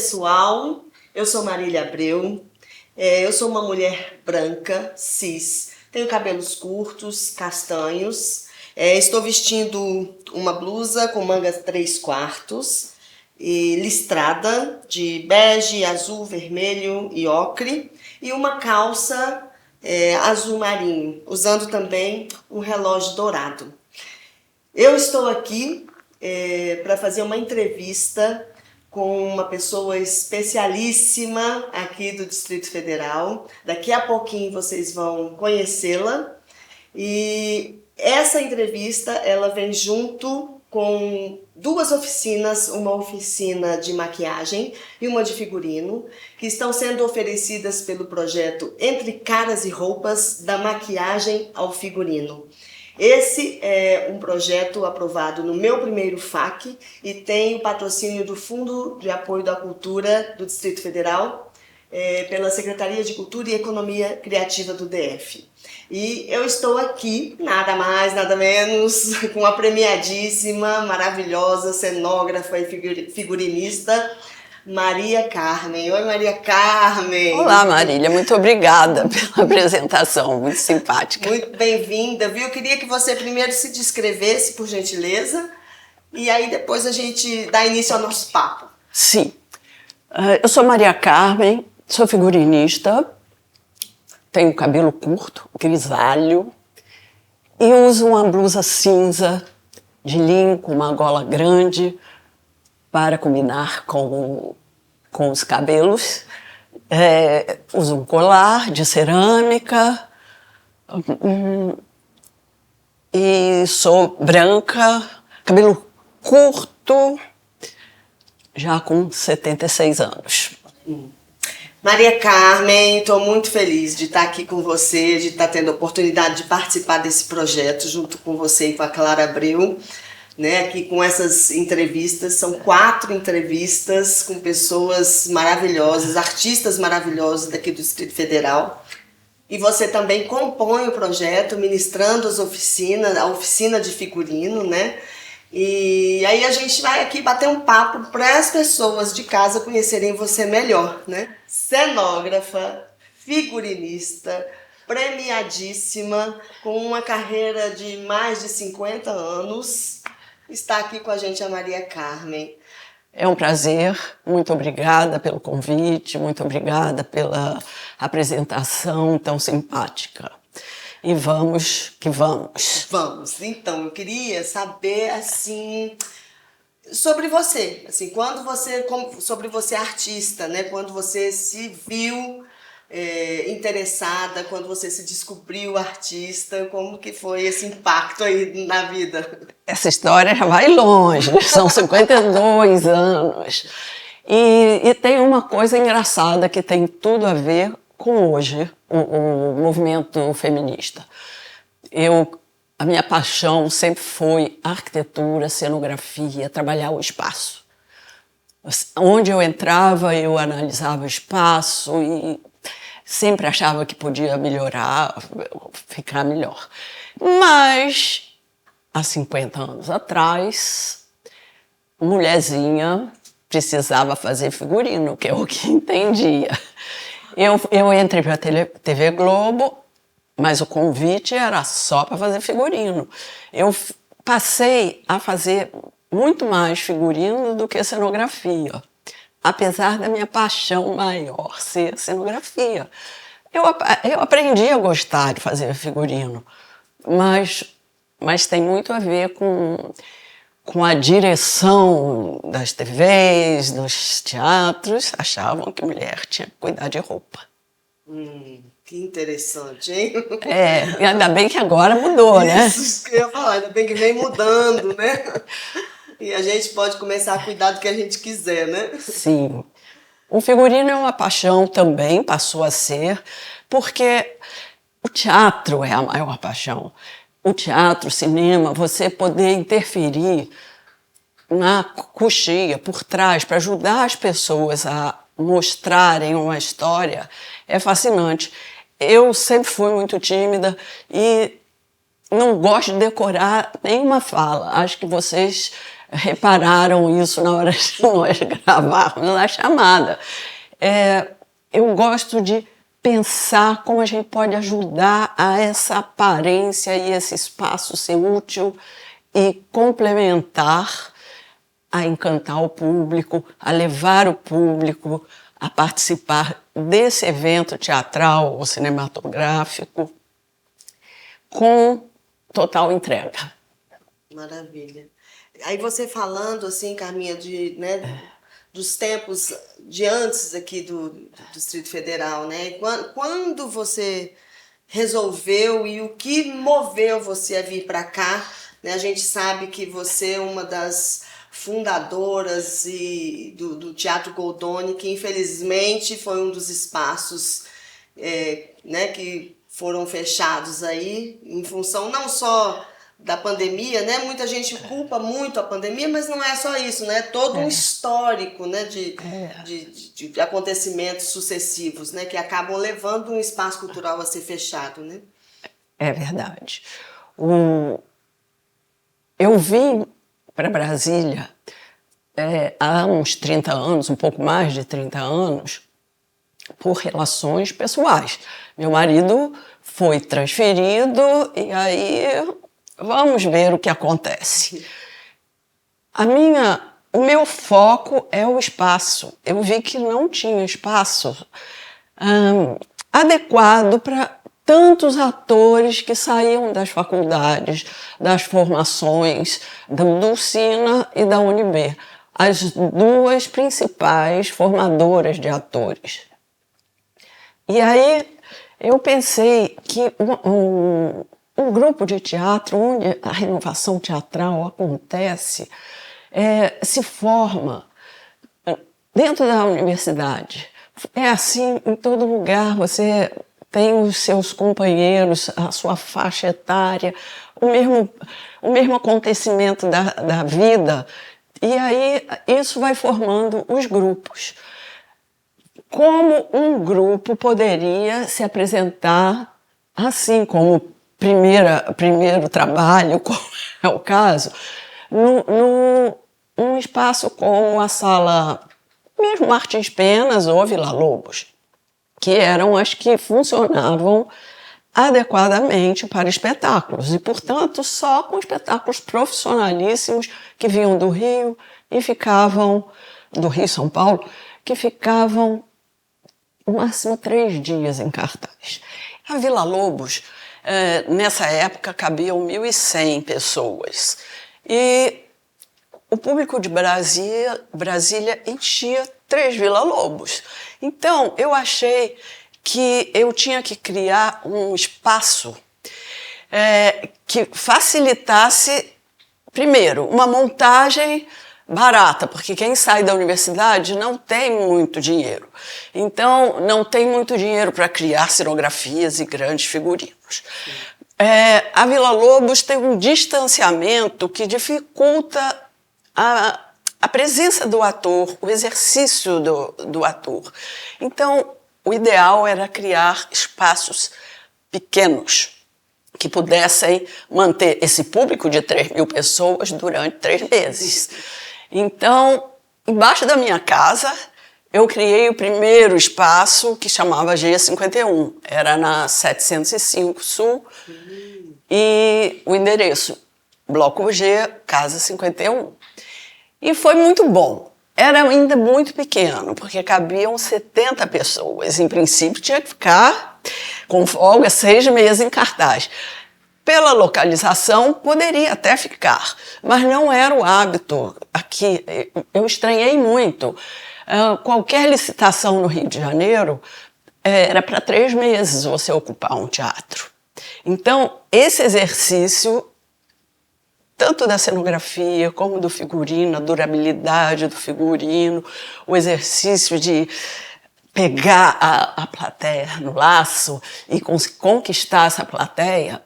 pessoal, eu sou Marília Abreu, eu sou uma mulher branca, cis, tenho cabelos curtos, castanhos, estou vestindo uma blusa com mangas 3/4 e listrada de bege, azul, vermelho e ocre e uma calça azul marinho, usando também um relógio dourado. Eu estou aqui para fazer uma entrevista com uma pessoa especialíssima aqui do Distrito Federal. Daqui a pouquinho vocês vão conhecê-la. E essa entrevista ela vem junto com duas oficinas, uma oficina de maquiagem e uma de figurino, que estão sendo oferecidas pelo projeto Entre Caras e Roupas, da maquiagem ao figurino. Esse é um projeto aprovado no meu primeiro FAC e tem o patrocínio do Fundo de Apoio da Cultura do Distrito Federal, pela Secretaria de Cultura e Economia Criativa do DF. E eu estou aqui, nada mais, nada menos, com a premiadíssima, maravilhosa cenógrafa e figurinista, Maria Carmen. Oi, Maria Carmen! Olá, Marília, muito obrigada pela apresentação, muito simpática. Muito bem-vinda, viu? Eu queria que você primeiro se descrevesse, por gentileza, e aí depois a gente dá início ao nosso papo. Sim, eu sou Maria Carmen, sou figurinista, tenho cabelo curto, grisalho, e uso uma blusa cinza de linho com uma gola grande para combinar com os cabelos. Uso um colar de cerâmica e sou branca, cabelo curto, já com 76 anos. Maria Carmen, estou muito feliz de estar aqui com você, de estar tendo a oportunidade de participar desse projeto junto com você e com a Clara Abreu, né? Aqui com essas entrevistas, são 4 entrevistas com pessoas maravilhosas, artistas maravilhosos daqui do Distrito Federal. E você também compõe o projeto, ministrando as oficinas, a oficina de figurino, né? E aí a gente vai aqui bater um papo para as pessoas de casa conhecerem você melhor, né? Cenógrafa, figurinista, premiadíssima, com uma carreira de mais de 50 anos, está aqui com a gente a Maria Carmen. É um prazer, muito obrigada pelo convite, muito obrigada pela apresentação tão simpática. E vamos que vamos. Vamos. Então, eu queria saber, assim, sobre você. Assim, sobre você artista, né? Quando você se viu interessada, quando você se descobriu artista, como que foi esse impacto aí na vida? Essa história já vai longe, são 52 anos. E tem uma coisa engraçada que tem tudo a ver com hoje, o movimento feminista. A minha paixão sempre foi arquitetura, cenografia, trabalhar o espaço. Onde eu entrava, eu analisava o espaço e sempre achava que podia melhorar, ficar melhor. Mas, há 50 anos atrás, mulherzinha precisava fazer figurino, que é o que entendia. Eu entrei para a TV Globo, mas o convite era só para fazer figurino. Eu passei a fazer muito mais figurino do que cenografia, apesar da minha paixão maior ser cenografia. Eu aprendi a gostar de fazer figurino, mas tem muito a ver com a direção das TVs, dos teatros. Achavam que mulher tinha que cuidar de roupa. Que interessante, hein? E ainda bem que agora mudou, né? Isso que eu ia falar, ainda bem que vem mudando, né? E a gente pode começar a cuidar do que a gente quiser, né? Sim. O figurino é uma paixão também, passou a ser, porque o teatro é a maior paixão. O teatro, o cinema, você poder interferir na coxia, por trás, para ajudar as pessoas a mostrarem uma história, é fascinante. Eu sempre fui muito tímida e não gosto de decorar nenhuma fala. Acho que vocês repararam isso na hora de nós gravarmos a chamada. Eu gosto de pensar como a gente pode ajudar a essa aparência e esse espaço ser útil e complementar a encantar o público, a levar o público a participar desse evento teatral ou cinematográfico com total entrega. Maravilha. Aí você falando assim, Carminha, dos tempos de antes aqui do Distrito Federal, né? Quando você resolveu e o que moveu você a vir para cá, né? A gente sabe que você é uma das fundadoras do Teatro Goldoni, que infelizmente foi um dos espaços né, que foram fechados aí em função não só da pandemia, né? Muita gente culpa muito a pandemia, mas não é só isso, né? Todo um histórico, né, de acontecimentos sucessivos, né, que acabam levando um espaço cultural a ser fechado, né? É verdade. Eu vim para Brasília há uns 30 anos, um pouco mais de 30 anos, por relações pessoais. Meu marido foi transferido e aí vamos ver o que acontece. O meu foco é o espaço. Eu vi que não tinha espaço adequado para tantos atores que saíam das faculdades, das formações do SINA e da UNB, as duas principais formadoras de atores. E aí eu pensei que um grupo de teatro onde a renovação teatral acontece, se forma dentro da universidade. É assim em todo lugar, você tem os seus companheiros, a sua faixa etária, o mesmo acontecimento da vida, e aí isso vai formando os grupos. Como um grupo poderia se apresentar assim, como primeiro trabalho, como é o caso, num espaço como a sala, mesmo Martins Penas ou Vila Lobos, que eram as que funcionavam adequadamente para espetáculos, e, portanto, só com espetáculos profissionalíssimos que vinham do Rio e ficavam, do Rio e São Paulo, que ficavam no máximo 3 dias em cartaz. A Vila Lobos, nessa época, cabiam 1.100 pessoas. E o público de Brasília enchia 3 Vila Lobos. Então, eu achei que eu tinha que criar um espaço que facilitasse, primeiro, uma montagem barata, porque quem sai da universidade não tem muito dinheiro. Então, não tem muito dinheiro para criar cenografias e grandes figurinos. A Vila Lobos tem um distanciamento que dificulta a presença do ator, o exercício do ator. Então, o ideal era criar espaços pequenos que pudessem manter esse público de 3.000 pessoas durante 3 meses. Então, embaixo da minha casa, eu criei o primeiro espaço que chamava G51. Era na 705 Sul e o endereço, Bloco G, Casa 51. E foi muito bom. Era ainda muito pequeno, porque cabiam 70 pessoas. Em princípio, tinha que ficar com folga 6 meses em cartaz. Pela localização, poderia até ficar, mas não era o hábito aqui. Eu estranhei muito. Qualquer licitação no Rio de Janeiro era para 3 meses você ocupar um teatro. Então, esse exercício, tanto da cenografia como do figurino, a durabilidade do figurino, o exercício de pegar a plateia no laço e conquistar essa plateia,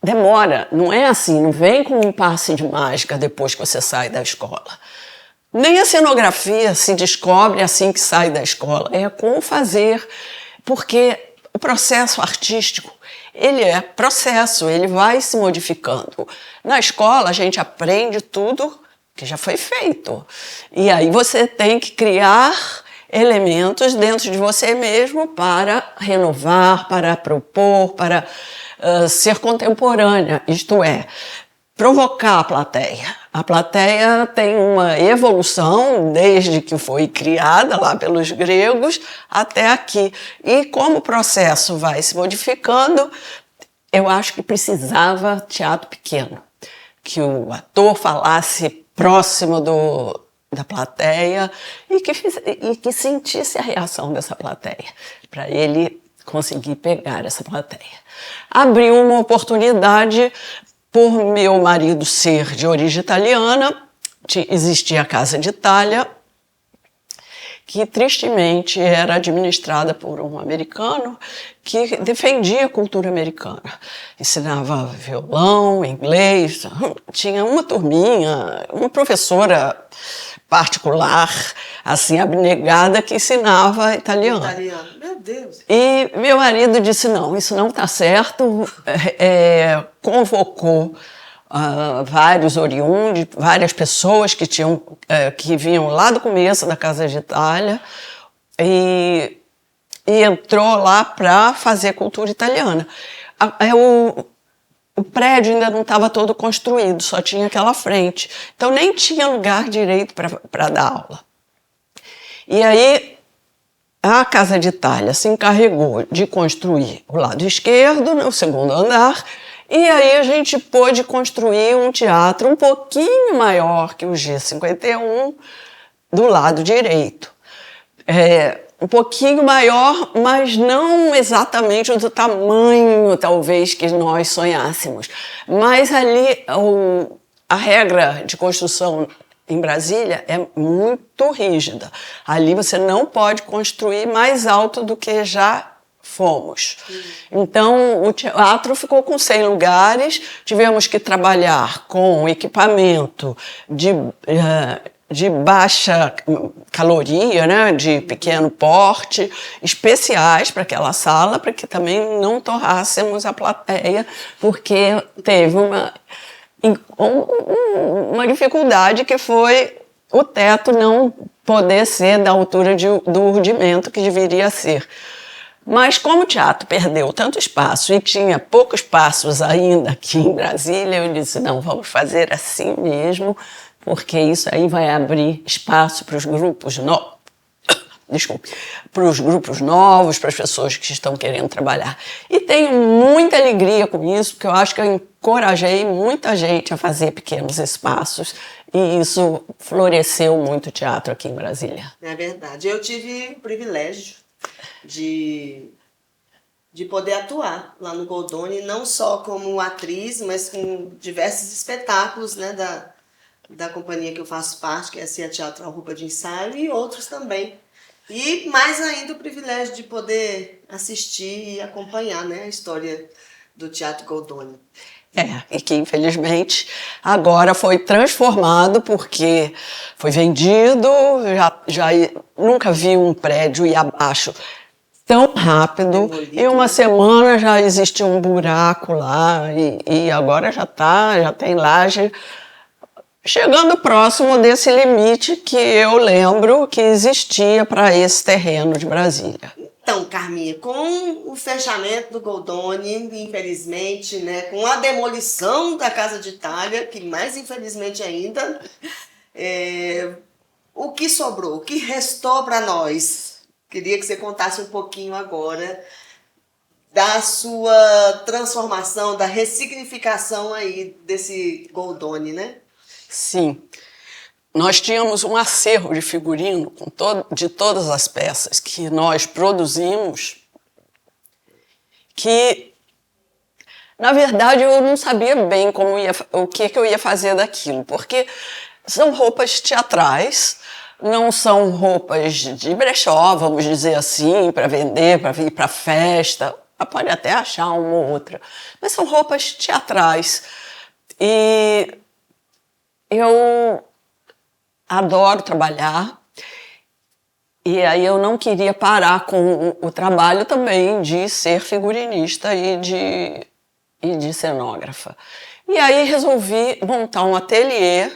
demora, não é assim, não vem com um passe de mágica depois que você sai da escola. Nem a cenografia se descobre assim que sai da escola, é com o fazer, porque o processo artístico ele é processo, ele vai se modificando. Na escola, a gente aprende tudo que já foi feito. E aí você tem que criar elementos dentro de você mesmo para renovar, para propor, para ser contemporânea, isto é, provocar a plateia. A plateia tem uma evolução desde que foi criada lá pelos gregos até aqui. E como o processo vai se modificando, eu acho que precisava teatro pequeno, que o ator falasse próximo da plateia e que sentisse a reação dessa plateia, para ele conseguir pegar essa plateia. Abriu uma oportunidade por meu marido ser de origem italiana, existia a Casa de Itália, que tristemente era administrada por um americano que defendia a cultura americana. Ensinava violão, inglês, tinha uma turminha, uma professora particular, assim, abnegada, que ensinava italiano. Meu Deus! E meu marido disse, não, isso não está certo, convocou vários oriundos, várias pessoas que vinham lá do começo da Casa de Itália e entrou lá para fazer cultura italiana. O prédio ainda não estava todo construído, só tinha aquela frente. Então nem tinha lugar direito para dar aula. E aí a Casa de Itália se encarregou de construir o lado esquerdo, no segundo andar, e aí a gente pôde construir um teatro um pouquinho maior que o G51 do lado direito. Um pouquinho maior, mas não exatamente do tamanho, talvez, que nós sonhássemos. Mas ali, a regra de construção em Brasília é muito rígida. Ali você não pode construir mais alto do que já fomos. Então, o teatro ficou com 100 lugares, tivemos que trabalhar com equipamento de baixa caloria, né, de pequeno porte, especiais para aquela sala, para que também não torrássemos a plateia, porque teve uma dificuldade que foi o teto não poder ser da altura do rudimento que deveria ser. Mas como o teatro perdeu tanto espaço e tinha poucos espaços ainda aqui em Brasília, eu disse, não, vamos fazer assim mesmo, porque isso aí vai abrir espaço para os grupos novos. Desculpe, para os grupos novos, para as pessoas que estão querendo trabalhar. E tenho muita alegria com isso, porque eu acho que eu encorajei muita gente a fazer pequenos espaços e isso floresceu muito o teatro aqui em Brasília. É verdade. Eu tive o privilégio de poder atuar lá no Goldoni, não só como atriz, mas com diversos espetáculos, né, da companhia que eu faço parte, que é a CIA Teatro A Roupa de Ensaio, e outros também. E mais ainda o privilégio de poder assistir e acompanhar, né, a história do Teatro Goldoni. E que infelizmente agora foi transformado porque foi vendido, já nunca vi um prédio ir abaixo tão rápido. Em uma semana já existia um buraco lá e agora já tem laje, chegando próximo desse limite que eu lembro que existia para esse terreno de Brasília. Então, Carminha, com o fechamento do Goldoni, infelizmente, né, com a demolição da Casa de Itália, que mais infelizmente ainda, o que sobrou, o que restou para nós? Queria que você contasse um pouquinho agora da sua transformação, da ressignificação aí desse Goldoni, né? Sim. Nós tínhamos um acervo de figurino de todas as peças que nós produzimos, que, na verdade, eu não sabia bem o que eu ia fazer daquilo, porque são roupas teatrais, não são roupas de brechó, vamos dizer assim, para vender, para ir para festa, pode até achar uma ou outra, mas são roupas teatrais. E eu adoro trabalhar E aí eu não queria parar com o trabalho também de ser figurinista e de cenógrafa. E aí resolvi montar um ateliê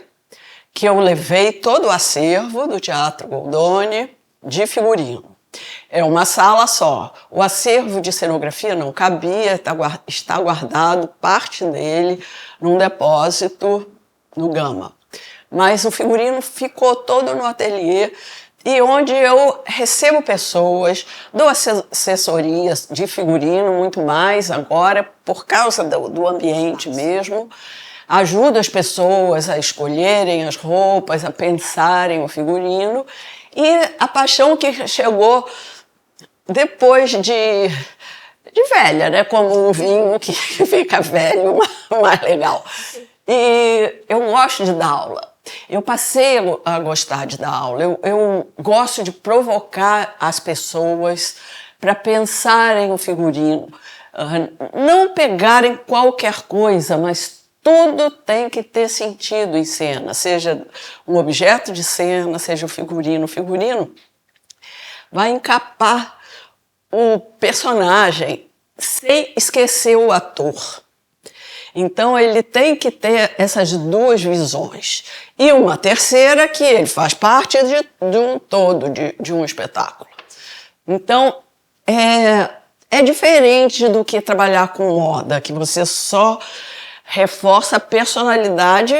que eu levei todo o acervo do Teatro Goldoni de figurino. É uma sala só. O acervo de cenografia não cabia, está guardado, parte dele, num depósito no Gama. Mas o figurino ficou todo no ateliê, e onde eu recebo pessoas, dou assessorias de figurino, muito mais agora, por causa do ambiente mesmo. Ajudo as pessoas a escolherem as roupas, a pensarem o figurino. E a paixão que chegou depois de velha, né? Como um vinho que fica velho, mais legal. E eu gosto de dar aula. Eu passei a gostar de dar aula. Eu gosto de provocar as pessoas para pensarem o figurino. Não pegarem qualquer coisa, mas tudo tem que ter sentido em cena. Seja um objeto de cena, seja o figurino. O figurino vai encapar o personagem sem esquecer o ator. Então ele tem que ter essas duas visões. E uma terceira, que ele faz parte de um todo, de um espetáculo. Então é diferente do que trabalhar com moda, que você só reforça a personalidade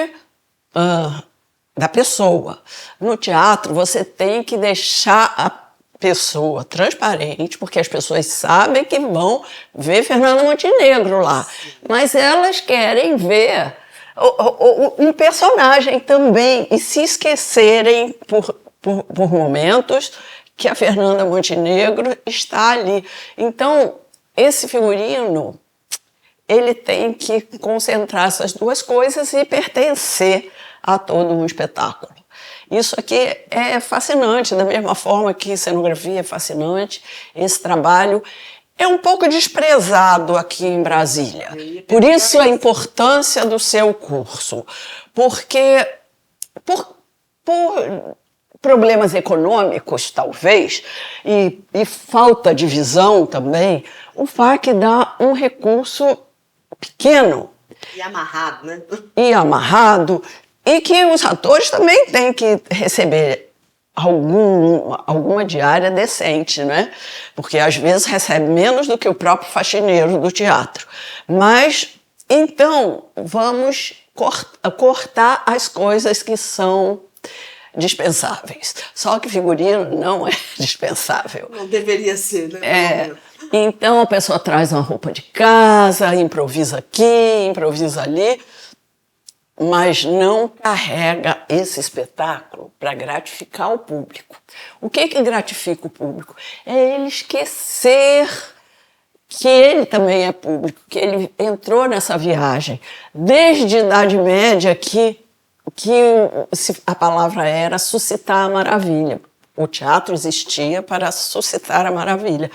da pessoa. No teatro você tem que deixar a pessoa transparente, porque as pessoas sabem que vão ver Fernanda Montenegro lá, mas elas querem ver um personagem também e se esquecerem por momentos que a Fernanda Montenegro está ali. Então, esse figurino, ele tem que concentrar essas duas coisas e pertencer a todo um espetáculo. Isso aqui é fascinante, da mesma forma que cenografia é fascinante. Esse trabalho é um pouco desprezado aqui em Brasília. Por isso a importância do seu curso. Porque, por problemas econômicos, talvez, e falta de visão também, o FAC dá um recurso pequeno. E amarrado, né? E amarrado. E que os atores também têm que receber alguma diária decente, né? Porque às vezes recebe menos do que o próprio faxineiro do teatro. Mas, então, vamos cortar as coisas que são dispensáveis. Só que figurino não é dispensável. Não deveria ser, né? Então a pessoa traz uma roupa de casa, improvisa aqui, improvisa ali, mas não carrega esse espetáculo para gratificar o público. O que gratifica o público? É ele esquecer que ele também é público, que ele entrou nessa viagem. Desde a Idade Média que a palavra era suscitar a maravilha. O teatro existia para suscitar a maravilha,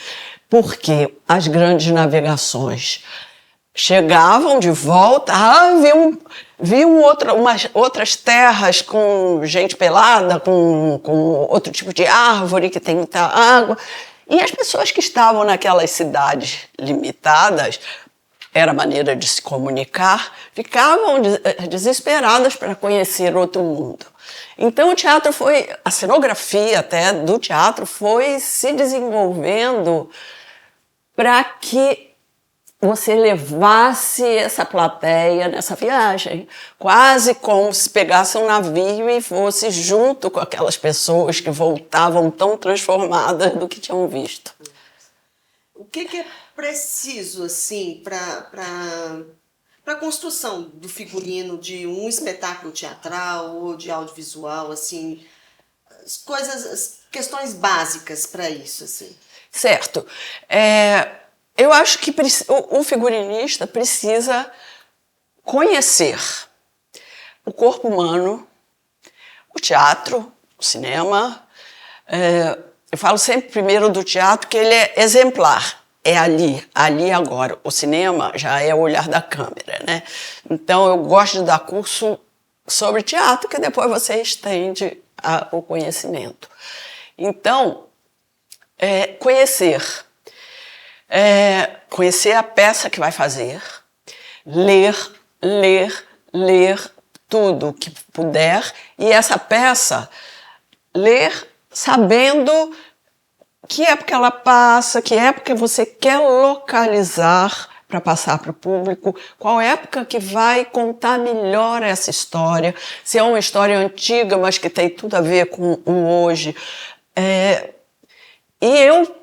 porque as grandes navegações chegavam de volta, viam outras terras com gente pelada, com outro tipo de árvore que tem muita água. E as pessoas que estavam naquelas cidades limitadas, era a maneira de se comunicar, ficavam desesperadas para conhecer outro mundo. Então a cenografia até do teatro foi se desenvolvendo para que você levasse essa plateia nessa viagem, quase como se pegasse um navio e fosse junto com aquelas pessoas que voltavam tão transformadas do que tinham visto. O que é preciso, assim, para a construção do figurino de um espetáculo teatral ou de audiovisual, assim, as questões básicas para isso, assim? Certo. Eu acho que o figurinista precisa conhecer o corpo humano, o teatro, o cinema. Eu falo sempre primeiro do teatro que ele é exemplar. É ali agora. O cinema já é o olhar da câmera, né? Então eu gosto de dar curso sobre teatro, que depois você estende o conhecimento. Então, conhecer. Conhecer a peça que vai fazer, ler tudo que puder, e essa peça, ler sabendo que época ela passa, que época você quer localizar para passar para o público, qual época que vai contar melhor essa história, se é uma história antiga, mas que tem tudo a ver com o hoje. E eu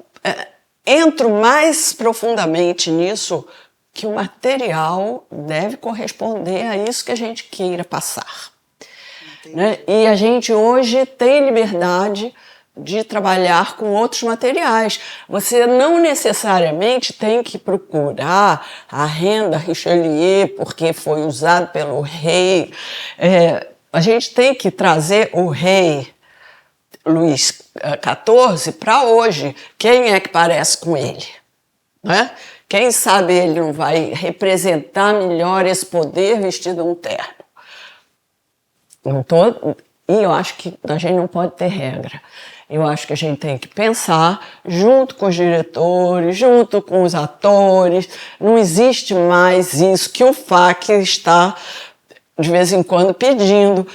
entro mais profundamente nisso, que o material deve corresponder a isso que a gente queira passar. Né? E a gente hoje tem liberdade de trabalhar com outros materiais. Você não necessariamente tem que procurar a renda Richelieu porque foi usado pelo rei. A gente tem que trazer o rei Luís XIV para hoje. Quem é que parece com ele? Né? Quem sabe ele não vai representar melhor esse poder vestido um terno? E eu acho que a gente não pode ter regra. Eu acho que a gente tem que pensar junto com os diretores, junto com os atores. Não existe mais isso que o FAC está, de vez em quando, pedindo.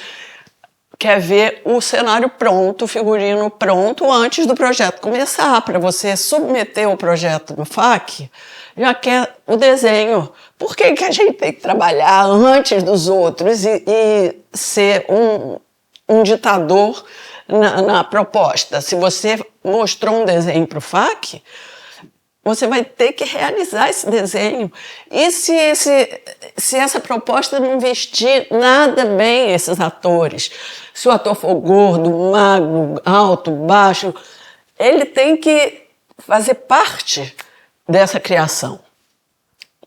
Quer ver o cenário pronto, o figurino pronto, antes do projeto começar. Para você submeter o projeto no FAC, já quer o desenho. Por que a gente tem que trabalhar antes dos outros e ser um ditador na proposta? Se você mostrou um desenho para o FAC, você vai ter que realizar esse desenho. E se essa proposta não vestir nada bem esses atores, se o ator for gordo, magro, alto, baixo, ele tem que fazer parte dessa criação.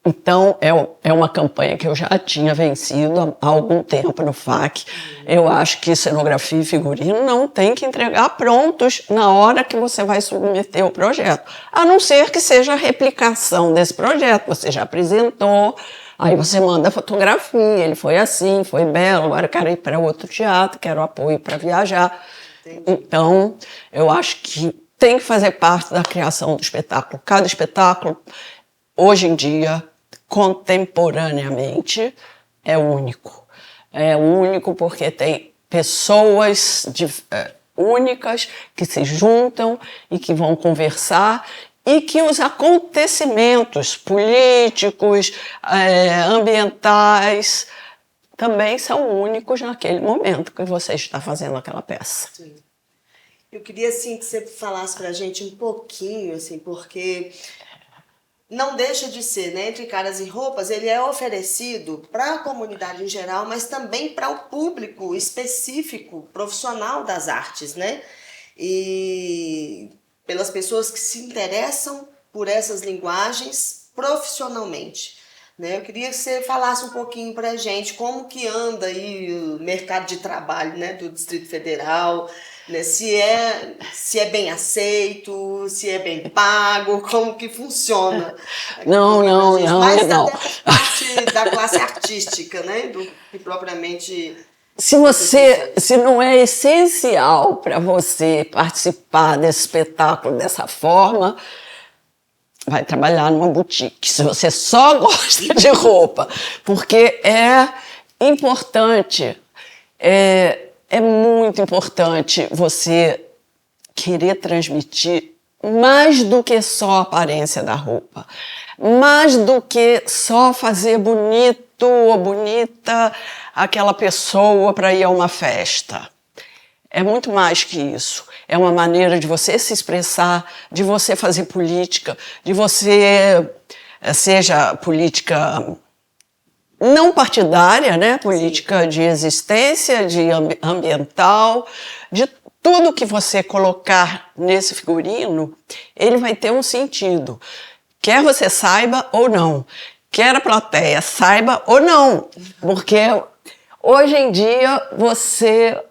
Então, é uma campanha que eu já tinha vencido há algum tempo no FAC. Eu acho que cenografia e figurino não tem que entregar prontos na hora que você vai submeter o projeto. A não ser que seja a replicação desse projeto. Você já apresentou, aí você manda a fotografia, ele foi assim, foi belo, agora eu quero ir para outro teatro, quero apoio para viajar. Entendi. Então, eu acho que tem que fazer parte da criação do espetáculo. Cada espetáculo, hoje em dia, contemporaneamente, é único. É único porque tem pessoas únicas que se juntam e que vão conversar e que os acontecimentos políticos, ambientais, também são únicos naquele momento que você está fazendo aquela peça. Sim. Eu queria, assim, que você falasse para a gente um pouquinho, assim, porque não deixa de ser, né? Entre Caras e Roupas, ele é oferecido para a comunidade em geral, mas também para o público específico, profissional das artes, né? E pelas pessoas que se interessam por essas linguagens profissionalmente. Né? Eu queria que você falasse um pouquinho para a gente como que anda aí o mercado de trabalho, né, do Distrito Federal, né? Se é bem aceito, se é bem pago, como que funciona. Não. Mas até por parte da classe artística, né, do que propriamente... Se não é essencial para você participar desse espetáculo dessa forma, vai trabalhar numa boutique, se você só gosta de roupa, porque é importante, é muito importante você querer transmitir mais do que só a aparência da roupa, mais do que só fazer bonito ou bonita aquela pessoa para ir a uma festa. É muito mais que isso. É uma maneira de você se expressar, de você fazer política, de você, seja política não partidária, né? Política de existência, de ambiental, de tudo que você colocar nesse figurino, ele vai ter um sentido. Quer você saiba ou não, quer a plateia saiba ou não, porque hoje em dia você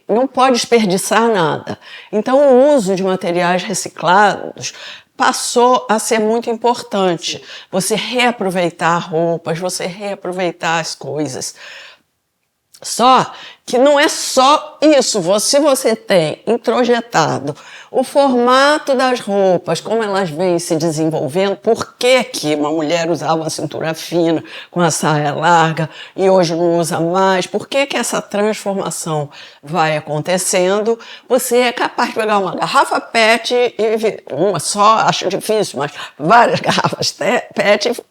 não pode desperdiçar nada. Então, o uso de materiais reciclados passou a ser muito importante. Sim. Você reaproveitar roupas, você reaproveitar as coisas. Só que não é só isso. Se você tem introjetado o formato das roupas, como elas vêm se desenvolvendo, por que uma mulher usava uma cintura fina com a saia larga e hoje não usa mais, por que essa transformação vai acontecendo, você é capaz de pegar uma garrafa PET, uma só, acho difícil, mas várias garrafas PET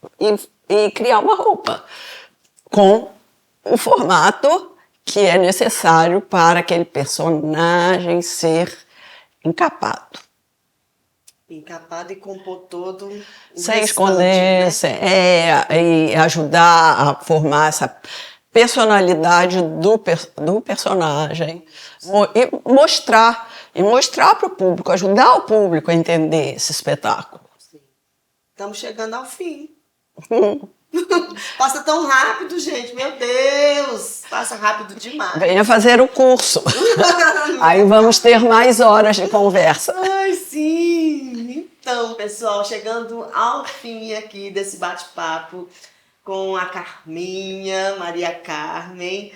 e criar uma roupa com o formato que é necessário para aquele personagem ser encapado. Encapado e compor todo o Sem restante, esconder, né? e ajudar a formar essa personalidade do personagem. E mostrar para o público, ajudar o público a entender esse espetáculo. Sim. Estamos chegando ao fim. Passa tão rápido, gente. Meu Deus! Passa rápido demais. Venha fazer o curso. Aí vamos ter mais horas de conversa. Ai, sim! Então, pessoal, chegando ao fim aqui desse bate-papo com a Carminha, Maria Carmen.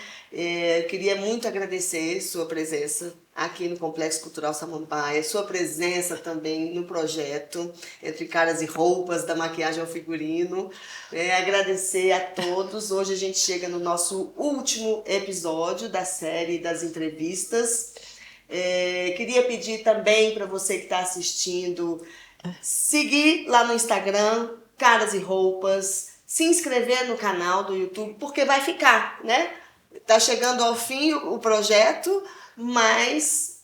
Queria muito agradecer sua presença aqui no Complexo Cultural Samambaia, sua presença também no projeto Entre Caras e Roupas, da maquiagem ao figurino. Agradecer a todos. Hoje a gente chega no nosso último episódio da série das entrevistas. Queria pedir também para você que está assistindo, seguir lá no Instagram, Caras e Roupas, se inscrever no canal do YouTube, porque vai ficar, né? Tá chegando ao fim o projeto, mas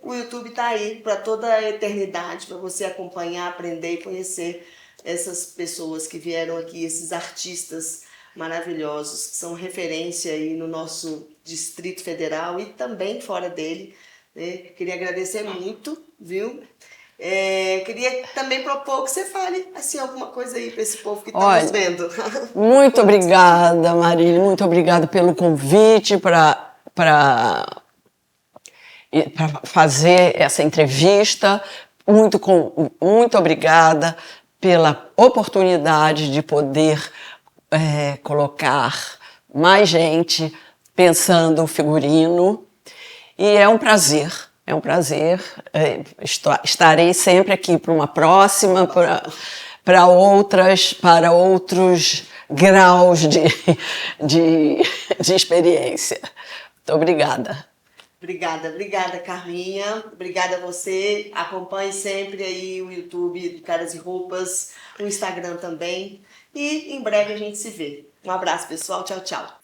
o YouTube tá aí para toda a eternidade, para você acompanhar, aprender e conhecer essas pessoas que vieram aqui, esses artistas maravilhosos, que são referência aí no nosso Distrito Federal e também fora dele, né? Queria agradecer muito, viu? Queria também propor que você fale assim, alguma coisa aí para esse povo que está nos vendo. Muito obrigada, Marília, muito obrigada pelo convite para fazer essa entrevista. Muito obrigada pela oportunidade de poder colocar mais gente pensando o figurino. E é um prazer. É um prazer. Estarei sempre aqui para uma próxima, para outros graus de experiência. Muito obrigada. Obrigada, Carminha. Obrigada a você. Acompanhe sempre aí o YouTube do Caras e Roupas, o Instagram também. E em breve a gente se vê. Um abraço, pessoal. Tchau, tchau.